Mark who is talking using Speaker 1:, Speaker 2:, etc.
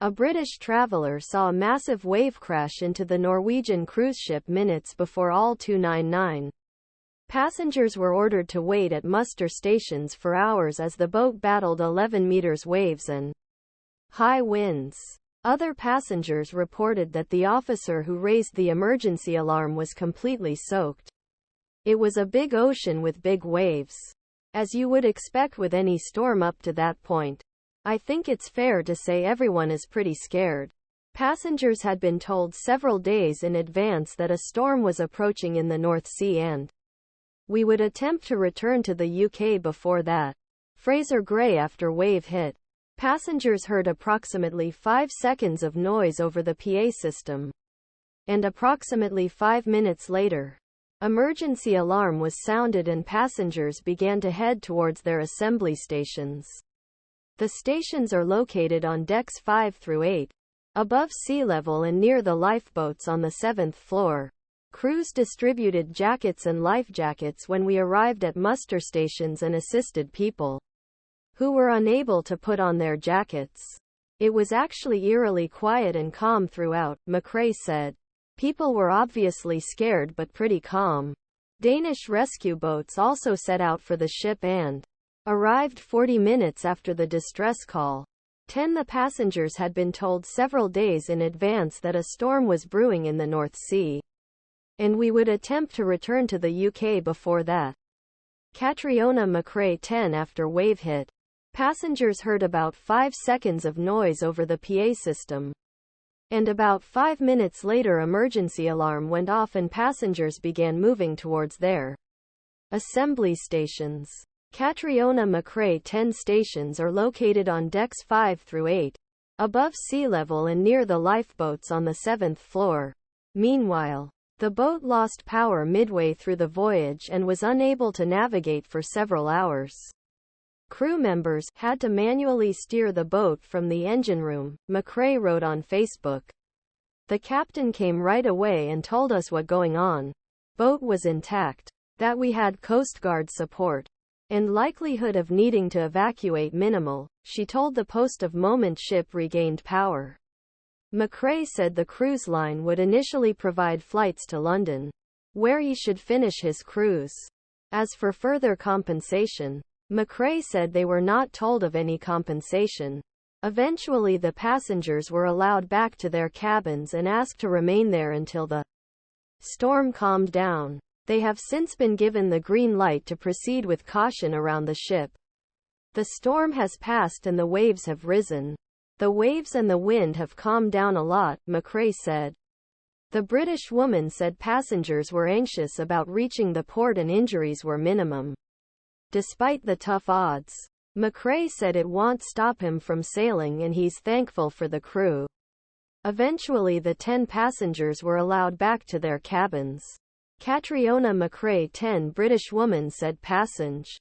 Speaker 1: A British traveller saw a massive wave crash into the Norwegian cruise ship minutes before all 299. Passengers were ordered to wait at muster stations for hours as the boat battled 11 meters waves and high winds. Other passengers reported that the officer who raised the emergency alarm was completely soaked. It was a big ocean with big waves. As you would expect with any storm up to that point. I think it's fair to say everyone is pretty scared. Passengers had been told several days in advance that a storm was approaching in the North Sea and we would attempt to return to the UK before that. Fraser Gray. After wave hit, passengers heard approximately 5 seconds of noise over the PA system. And approximately 5 minutes later, emergency alarm was sounded and passengers began to head towards their assembly stations. The stations are located on decks 5 through 8, above sea level and near the lifeboats on the 7th floor. Crews distributed jackets and life jackets when we arrived at muster stations and assisted people who were unable to put on their jackets. It was actually eerily quiet and calm throughout, McRae said. People were obviously scared but pretty calm. Danish rescue boats also set out for the ship and arrived 40 minutes after the distress call. The passengers had been told several days in advance that a storm was brewing in the North Sea, and we would attempt to return to the UK before that. Catriona McRae. 10 After wave hit, passengers heard about 5 seconds of noise over the PA system. And about 5 minutes later emergency alarm went off and passengers began moving towards their assembly stations. Catriona McRae. 10 stations are located on decks 5 through 8, above sea level and near the lifeboats on the 7th floor. Meanwhile, the boat lost power midway through the voyage and was unable to navigate for several hours. Crew members had to manually steer the boat from the engine room, McRae wrote on Facebook. The captain came right away and told us what going on. Boat was intact. That we had Coast Guard support. And likelihood of needing to evacuate minimal, she told the Post of moment ship regained power. McRae said the cruise line would initially provide flights to London, where he should finish his cruise. As for further compensation, McRae said they were not told of any compensation. Eventually the passengers were allowed back to their cabins and asked to remain there until the storm calmed down. They have since been given the green light to proceed with caution around the ship. The storm has passed and the waves have risen. The waves and the wind have calmed down a lot, McRae said. The British woman said passengers were anxious about reaching the port and injuries were minimum. Despite the tough odds, McRae said it won't stop him from sailing and he's thankful for the crew. Eventually the 10 passengers were allowed back to their cabins. Catriona McRae. 10 British woman said passengers